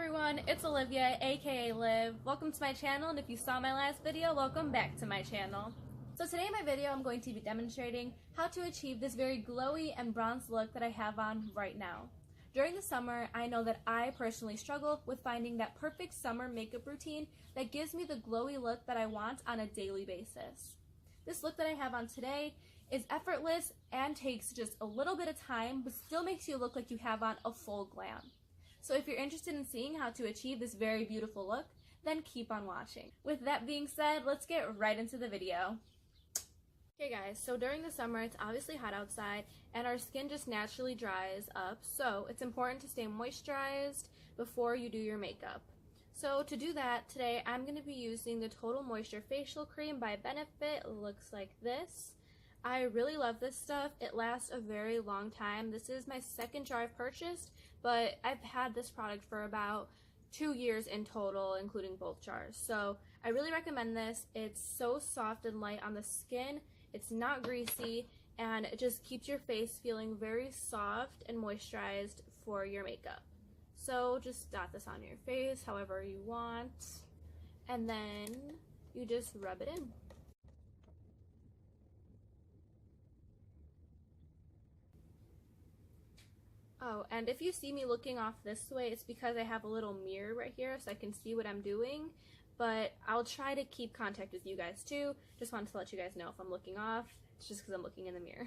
everyone, it's Olivia, aka Liv. Welcome to my channel, and if you saw my last video, welcome back to my channel. So today in my video, I'm going to be demonstrating how to achieve this very glowy and bronze look that I have on right now. During the summer, I know that I personally struggle with finding that perfect summer makeup routine that gives me the glowy look that I want on a daily basis. This look that I have on today is effortless and takes just a little bit of time, but still makes you look like you have on a full glam. So if you're interested in seeing how to achieve this very beautiful look, then keep on watching. With that being said, let's get right into the video. Okay guys, so during the summer it's obviously hot outside and our skin just naturally dries up, so it's important to stay moisturized before you do your makeup. So to do that, today I'm going to be using the Total Moisture Facial Cream by Benefit. It looks like this. I really love this stuff. It lasts a very long time. This is my second jar I've purchased, but I've had this product for about 2 years in total, including both jars. So I really recommend this. It's so soft and light on the skin. It's not greasy, and it just keeps your face feeling very soft and moisturized for your makeup. So just dot this on your face however you want, and then you just rub it in. Oh, and if you see me looking off this way, it's because I have a little mirror right here so I can see what I'm doing, but I'll try to keep contact with you guys too. Just wanted to let you guys know if I'm looking off, it's just because I'm looking in the mirror.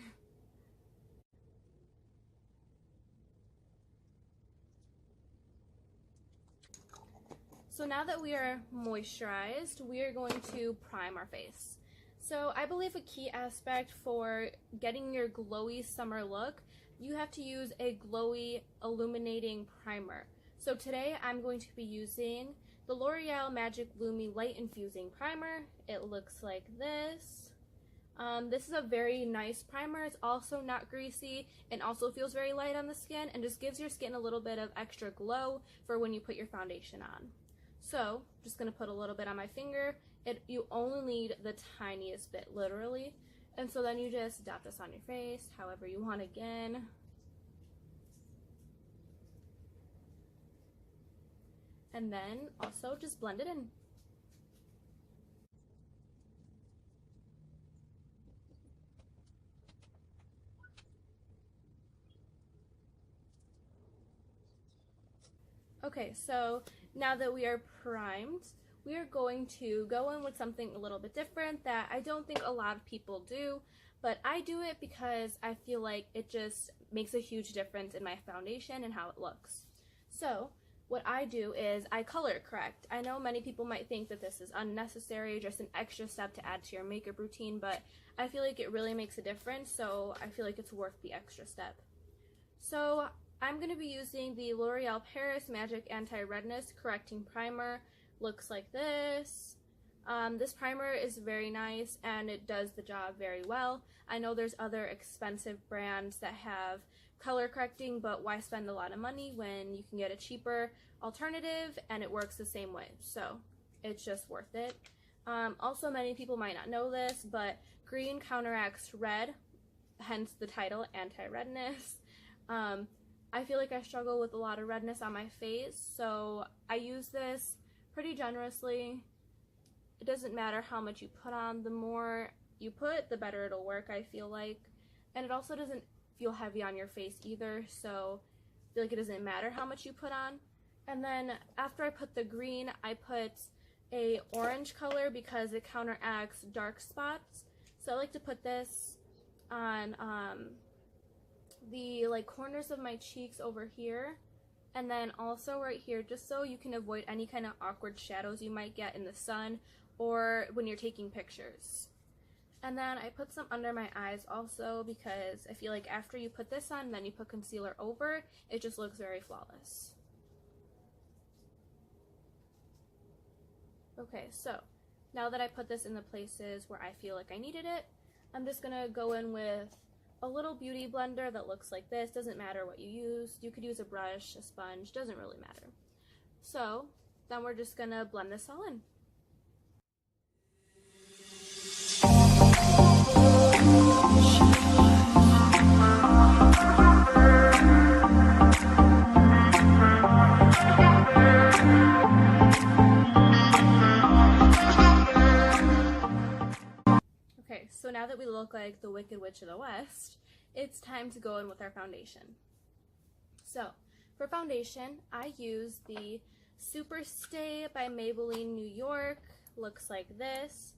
So now that we are moisturized, we are going to prime our face. So I believe a key aspect for getting your glowy summer look, you have to use a glowy illuminating primer. So today I'm going to be using the L'Oreal Magic Lumi Light Infusing Primer. It looks like this. This is a very nice primer. It's also not greasy and also feels very light on the skin and just gives your skin a little bit of extra glow for when you put your foundation on. So just gonna put a little bit on my finger. You only need the tiniest bit, literally. And so then you just dot this on your face however you want again. And then also just blend it in. Okay, so now that we are primed, we are going to go in with something a little bit different that I don't think a lot of people do, but I do it because I feel like it just makes a huge difference in my foundation and how it looks. So what I do is I color correct. I know many people might think that this is unnecessary, just an extra step to add to your makeup routine, but I feel like it really makes a difference, so I feel like it's worth the extra step. So I'm going to be using the L'Oreal Paris Magic Anti-Redness Correcting Primer. Looks like this. This primer is very nice and it does the job very well. I know there's other expensive brands that have color correcting, but why spend a lot of money when you can get a cheaper alternative and it works the same way? So it's just worth it. Also, many people might not know this, but green counteracts red, hence the title, anti-redness. I feel like I struggle with a lot of redness on my face, so I use this pretty generously. It doesn't matter how much you put on. The more you put, the better it'll work, I feel like. And it also doesn't feel heavy on your face either, so I feel like it doesn't matter how much you put on. And then after I put the green, I put a orange color because it counteracts dark spots. So I like to put this on the corners of my cheeks over here, and then also right here, just so you can avoid any kind of awkward shadows you might get in the sun or when you're taking pictures. And then I put some under my eyes also because I feel like after you put this on and then you put concealer over, it just looks very flawless. Okay, so now that I put this in the places where I feel like I needed it, I'm just gonna go in with a little beauty blender that looks like this. Doesn't matter what you use. You could use a brush, a sponge, doesn't really matter. So then we're just gonna blend this all in. look like the Wicked Witch of the West, it's time to go in with our foundation. So, for foundation, I use the Super Stay by Maybelline New York. Looks like this.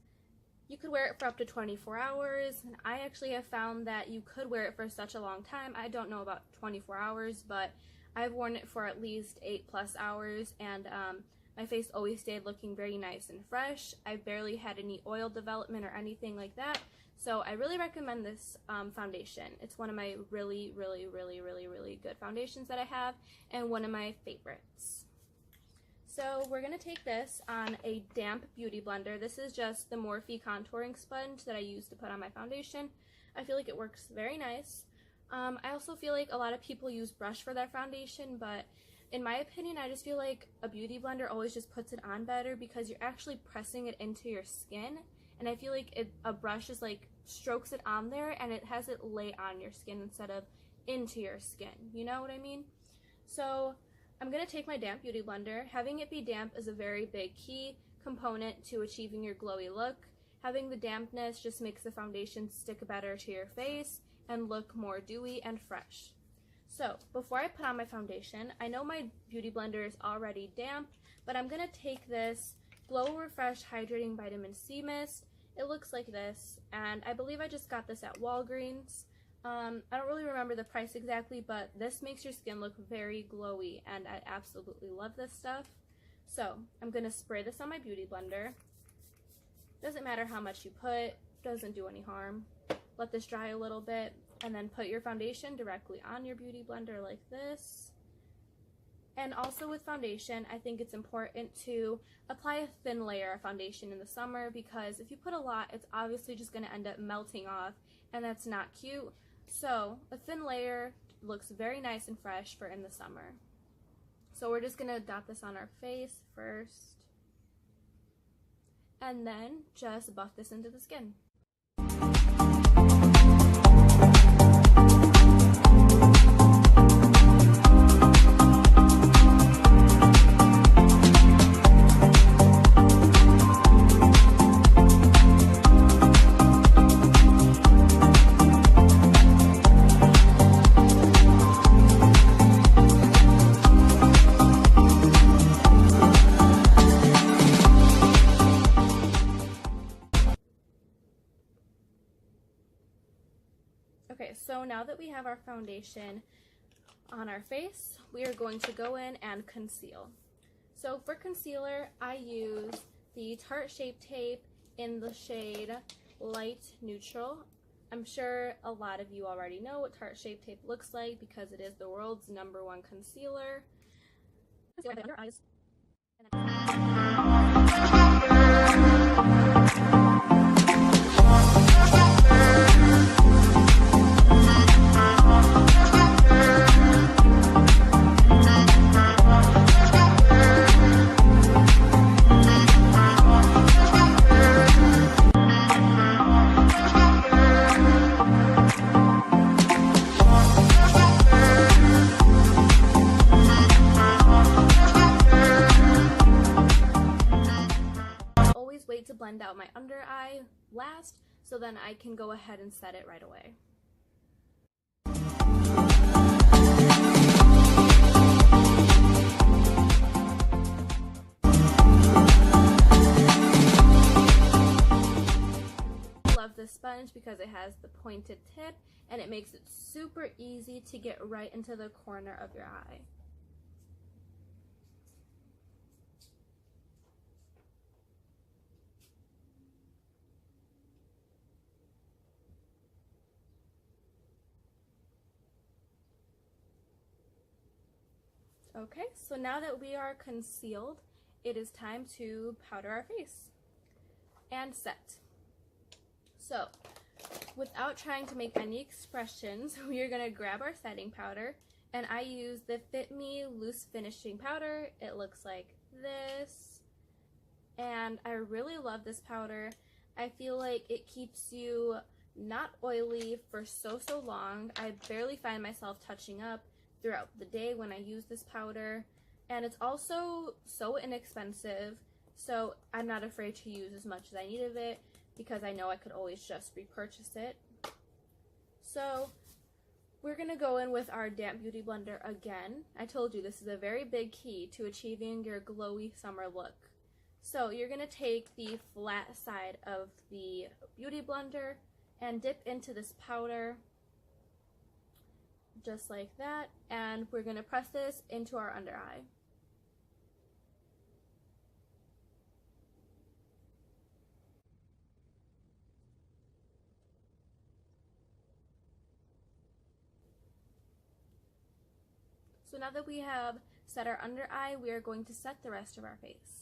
You could wear it for up to 24 hours, and I actually have found that you could wear it for such a long time. I don't know about 24 hours, but I've worn it for at least 8+ hours, and my face always stayed looking very nice and fresh. I barely had any oil development or anything like that, so I really recommend this foundation. It's one of my really good foundations that I have, and one of my favorites. So we're going to take this on a damp beauty blender. This is just the Morphe contouring sponge that I use to put on my foundation. I feel like it works very nice. I also feel like a lot of people use brush for their foundation, but in my opinion, I just feel like a beauty blender always just puts it on better because you're actually pressing it into your skin, and I feel like a brush is like strokes it on there and it has it lay on your skin instead of into your skin. You know what I mean? So I'm going to take my damp beauty blender. Having it be damp is a very big key component to achieving your glowy look. Having the dampness just makes the foundation stick better to your face and look more dewy and fresh. So before I put on my foundation, I know my beauty blender is already damp, but I'm going to take this Glow Refresh Hydrating Vitamin C Mist. It looks like this, and I believe I just got this at Walgreens. I don't really remember the price exactly, but this makes your skin look very glowy, and I absolutely love this stuff. So I'm going to spray this on my beauty blender. Doesn't matter how much you put, doesn't do any harm. Let this dry a little bit, and then put your foundation directly on your beauty blender like this. And also with foundation, I think it's important to apply a thin layer of foundation in the summer, because if you put a lot, it's obviously just going to end up melting off, and that's not cute. So a thin layer looks very nice and fresh for in the summer. So we're just going to dot this on our face first, and then just buff this into the skin. Okay, so now that we have our foundation on our face, we are going to go in and conceal. So for concealer, I use the Tarte Shape Tape in the shade Light Neutral. I'm sure a lot of you already know what Tarte Shape Tape looks like because it is the world's #1 concealer. Under eyes. Wait to blend out my under eye last, so then I can go ahead and set it right away. I love this sponge because it has the pointed tip and it makes it super easy to get right into the corner of your eye. Okay, so now that we are concealed, it is time to powder our face and set. So, without trying to make any expressions, we are going to grab our setting powder, and I use the Fit Me Loose Finishing Powder. It looks like this, and I really love this powder. I feel like it keeps you not oily for so long. I barely find myself touching up throughout the day when I use this powder, and it's also so inexpensive, so I'm not afraid to use as much as I need of it. because I know I could always just repurchase it. So we're going to go in with our damp beauty blender again. I told you this is a very big key to achieving your glowy summer look. So you're going to take the flat side of the beauty blender and dip into this powder just like that, and we're going to press this into our under eye. So now that we have set our under eye, we are going to set the rest of our face.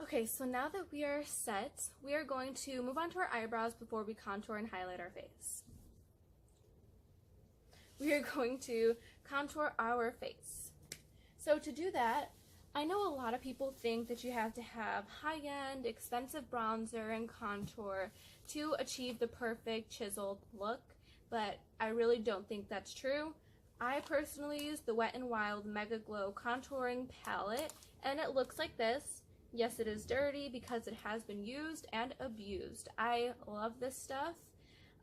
Okay, so now that we are set, we are going to move on to our eyebrows before we contour and highlight our face. We are going to contour our face. So to do that, I know a lot of people think that you have to have high-end, expensive bronzer and contour to achieve the perfect chiseled look, but I really don't think that's true. I personally use the Wet n Wild Mega Glow Contouring Palette, and it looks like this. Yes, it is dirty because it has been used and abused. I love this stuff.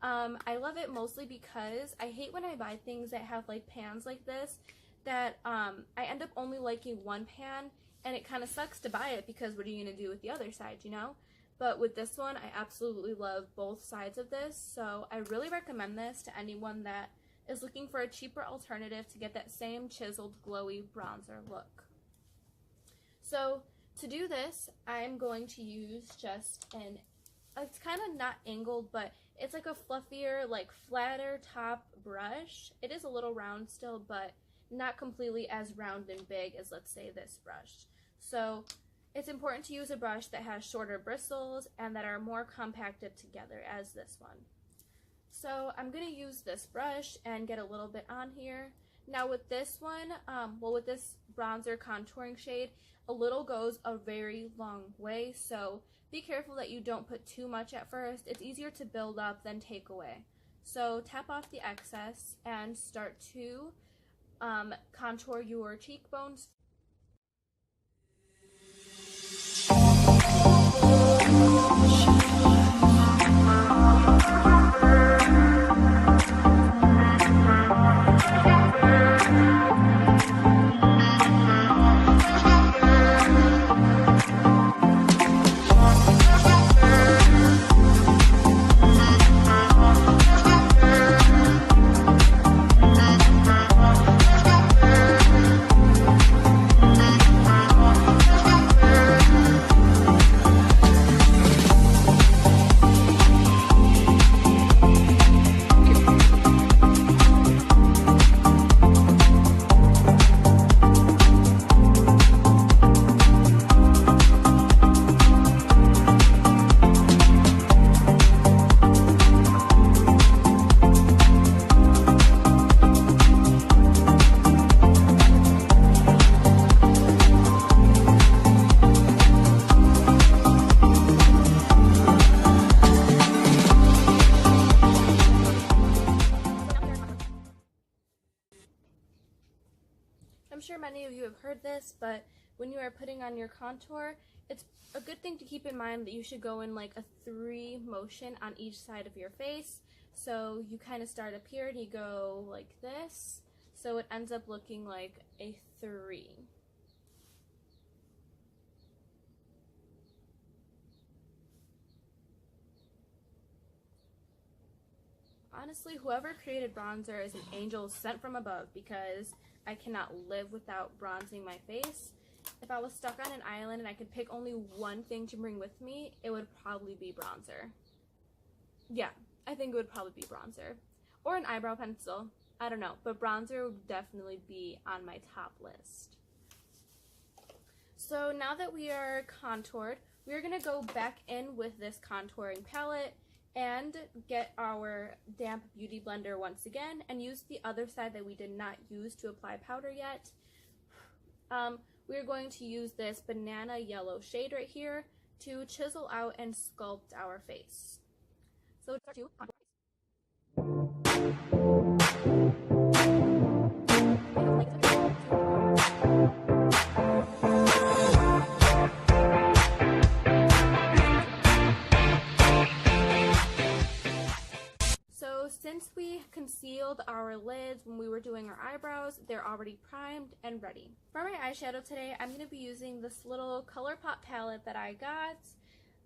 I love it mostly because I hate when I buy things that have like pans like this that I end up only liking one pan, and it kind of sucks to buy it because what are you going to do with the other side, you know? But with this one, I absolutely love both sides of this, so I really recommend this to anyone that is looking for a cheaper alternative to get that same chiseled, glowy bronzer look. So to do this, I'm going to use just it's kind of not angled, but it's like a fluffier, like flatter top brush. It is a little round still, but not completely as round and big as, let's say, this brush. So it's important to use a brush that has shorter bristles and that are more compacted together as this one. So I'm going to use this brush and get a little bit on here. Now with this one, with this bronzer contouring shade, a little goes a very long way, so be careful that you don't put too much at first. It's easier to build up than take away. So tap off the excess and start to contour your cheekbones. I'm sure many of you have heard this, but when you are putting on your contour, it's a good thing to keep in mind that you should go in like a 3 motion on each side of your face. So you kind of start up here and you go like this, so it ends up looking like a 3. Honestly, whoever created bronzer is an angel sent from above, because I cannot live without bronzing my face. If I was stuck on an island and I could pick only one thing to bring with me, it would probably be bronzer. Yeah, I think it would probably be bronzer. Or an eyebrow pencil. I don't know, but bronzer would definitely be on my top list. So now that we are contoured, we're going to go back in with this contouring palette and get our damp beauty blender once again and use the other side that we did not use to apply powder yet. We're going to use this banana yellow shade right here to chisel out and sculpt our face. So start to So since we concealed our lids when we were doing our eyebrows, they're already primed and ready. For my eyeshadow today, I'm going to be using this little ColourPop palette that I got.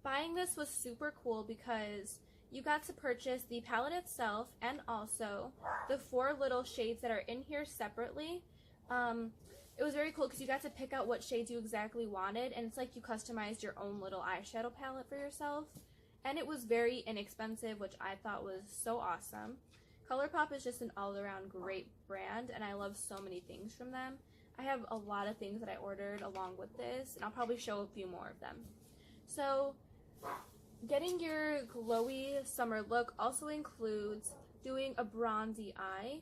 Buying this was super cool because you got to purchase the palette itself and also the 4 little shades that are in here separately. It was very cool because you got to pick out what shades you exactly wanted, and it's like you customized your own little eyeshadow palette for yourself. And it was very inexpensive, which I thought was so awesome. ColourPop is just an all-around great brand, and I love so many things from them. I have a lot of things that I ordered along with this, and I'll probably show a few more of them. So, getting your glowy summer look also includes doing a bronzy eye.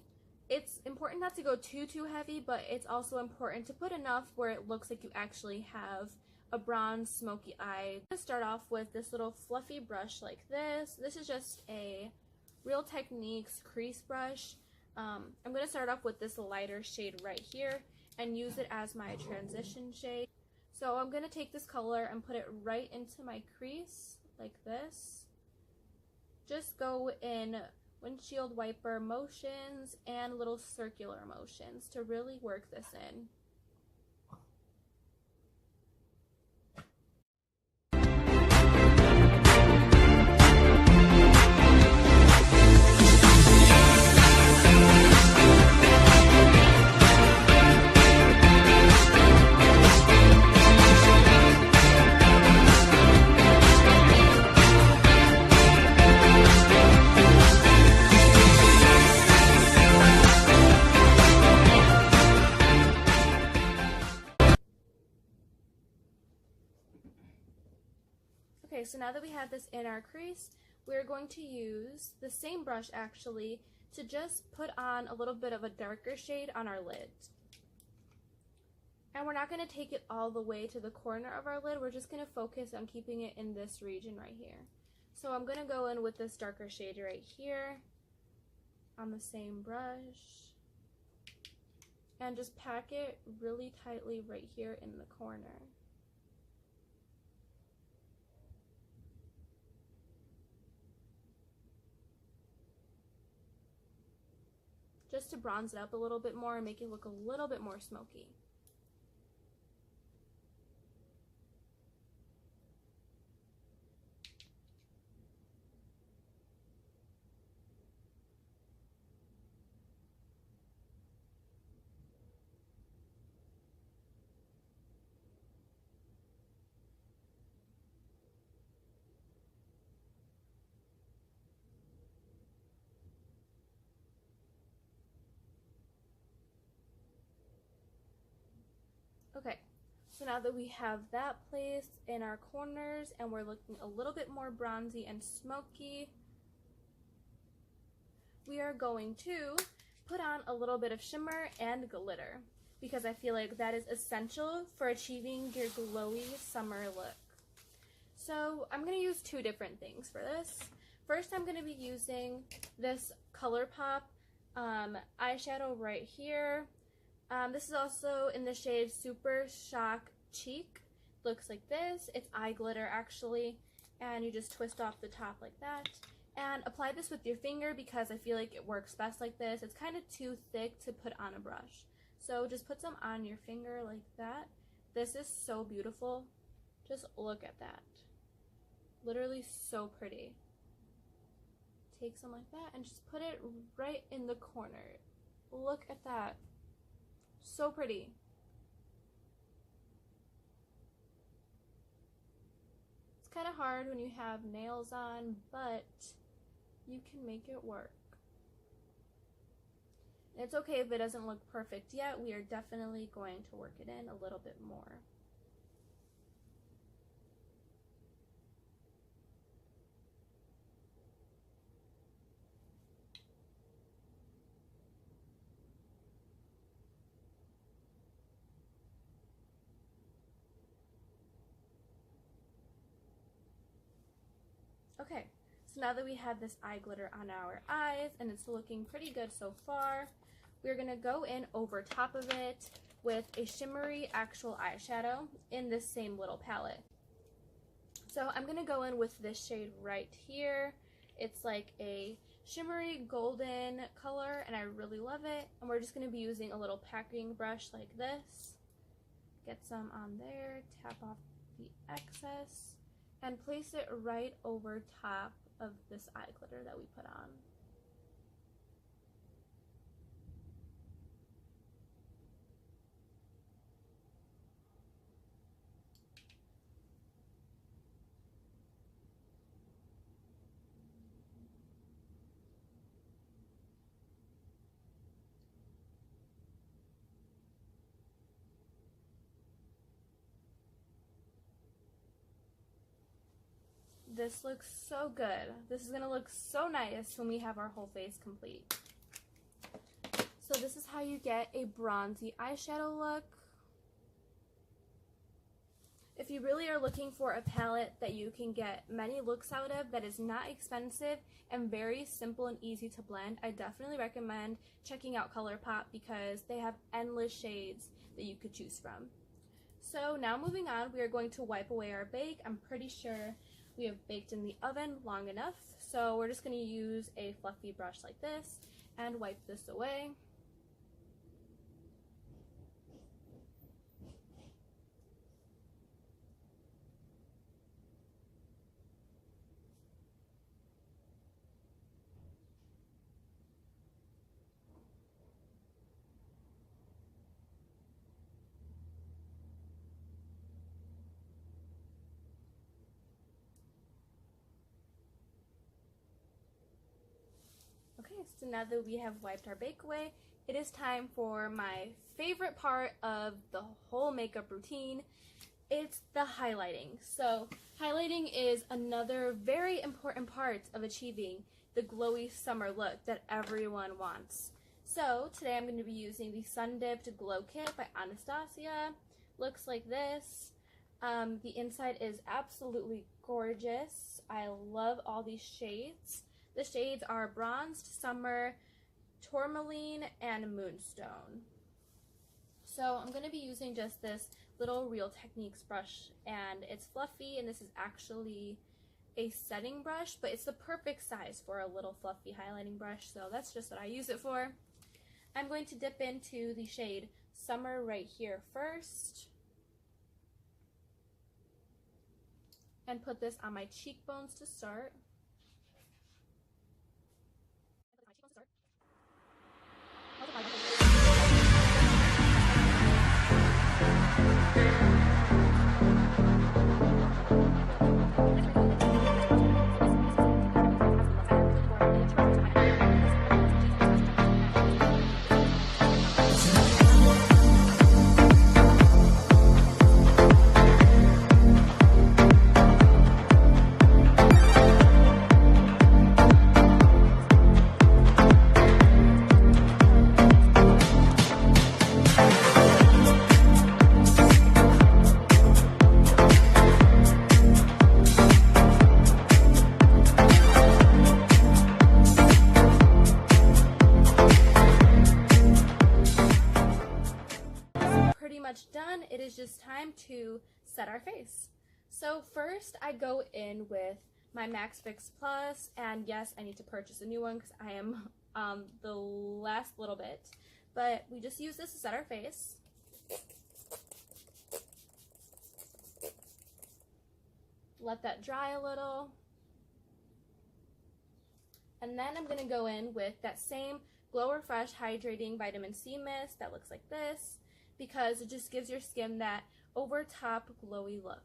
It's important not to go too heavy, but it's also important to put enough where it looks like you actually have a bronze smoky eye. I'm going to start off with this little fluffy brush like this. This is just a Real Techniques crease brush. I'm going to start off with this lighter shade right here and use it as my transition shade. So I'm going to take this color and put it right into my crease like this. Just go in windshield wiper motions and little circular motions to really work this in. Okay, so now that we have this in our crease, we're going to use the same brush actually to just put on a little bit of a darker shade on our lid. And we're not going to take it all the way to the corner of our lid, we're just going to focus on keeping it in this region right here. So I'm going to go in with this darker shade right here on the same brush and just pack it really tightly right here in the corner. Just to bronze it up a little bit more and make it look a little bit more smoky. Okay, so now that we have that placed in our corners and we're looking a little bit more bronzy and smoky, we are going to put on a little bit of shimmer and glitter because I feel like that is essential for achieving your glowy summer look. So I'm going to use 2 different things for this. First, I'm going to be using this ColourPop eyeshadow right here. This is also in the shade Super Shock Cheek. Looks like this. It's eye glitter actually, and you just twist off the top like that. And apply this with your finger because I feel like it works best like this. It's kind of too thick to put on a brush. So just put some on your finger like that. This is so beautiful. Just look at that. Literally so pretty. Take some like that and just put it right in the corner. Look at that. So pretty. It's kind of hard when you have nails on, but you can make it work. And it's okay if it doesn't look perfect yet. We are definitely going to work it in a little bit more. Okay, so now that we have this eye glitter on our eyes and it's looking pretty good so far, we're going to go in over top of it with a shimmery actual eyeshadow in this same little palette. So I'm going to go in with this shade right here. It's like a shimmery golden color and I really love it. And we're just going to be using a little packing brush like this. Get some on there, tap off the excess, and place it right over top of this eye glitter that we put on. This looks so good. This is going to look so nice when we have our whole face complete. So this is how you get a bronzy eyeshadow look. If you really are looking for a palette that you can get many looks out of that is not expensive and very simple and easy to blend, I definitely recommend checking out ColourPop because they have endless shades that you could choose from. So now moving on, we are going to wipe away our bake. I'm pretty sure we have baked in the oven long enough, so we're just going to use a fluffy brush like this and wipe this away. Okay, so now that we have wiped our bake away, it is time for my favorite part of the whole makeup routine. It's the highlighting. So highlighting is another very important part of achieving the glowy summer look that everyone wants. So today I'm going to be using the Sun Dipped Glow Kit by Anastasia. Looks like this. The inside is absolutely gorgeous. I love all these shades. The shades are Bronzed, Summer, Tourmaline, and Moonstone. So I'm going to be using just this little Real Techniques brush, and it's fluffy, and this is actually a setting brush, but it's the perfect size for a little fluffy highlighting brush, so that's just what I use it for. I'm going to dip into the shade Summer right here first, and put this on my cheekbones to start. Done, it is just time to set our face. So first I go in with my Max Fix Plus, and yes, I need to purchase a new one because I am the last little bit, but we just use this to set our face. Let that dry a little, and then I'm going to go in with that same Glow Refresh Hydrating Vitamin C Mist that looks like this, because it just gives your skin that over top glowy look.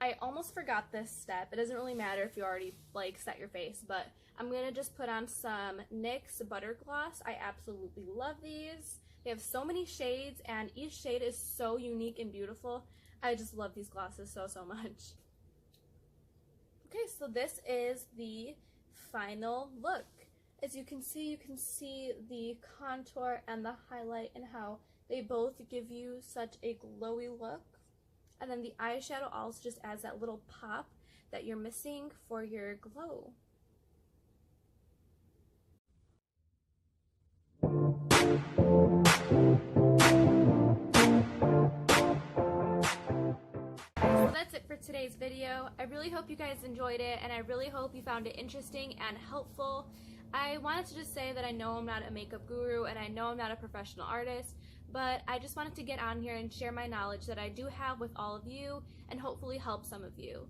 I almost forgot this step. It doesn't really matter if you already set your face, but I'm gonna just put on some NYX Butter Gloss. I absolutely love these. They have so many shades and each shade is so unique and beautiful. I just love these glosses so much. Okay, so this is the final look. As you can see the contour and the highlight and how they both give you such a glowy look. and then the eyeshadow also just adds that little pop that you're missing for your glow. So that's it for today's video. I really hope you guys enjoyed it, and I really hope you found it interesting and helpful. I wanted to just say that I know I'm not a makeup guru and I know I'm not a professional artist, but I just wanted to get on here and share my knowledge that I do have with all of you and hopefully help some of you.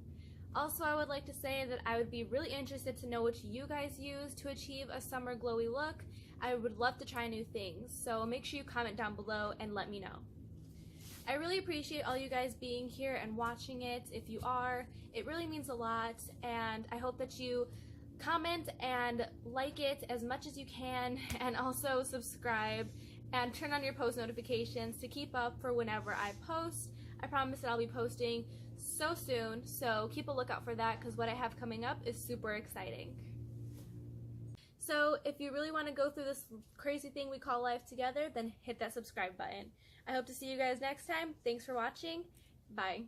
Also, I would like to say that I would be really interested to know what you guys use to achieve a summer glowy look. I would love to try new things, so make sure you comment down below and let me know. I really appreciate all you guys being here and watching it. If you are, it really means a lot, and I hope that you comment and like it as much as you can, and also subscribe and turn on your post notifications to keep up for whenever I post. I promise that I'll be posting so soon, so keep a lookout for that because what I have coming up is super exciting. So if you really want to go through this crazy thing we call life together, then hit that subscribe button. I hope to see you guys next time. Thanks for watching. Bye.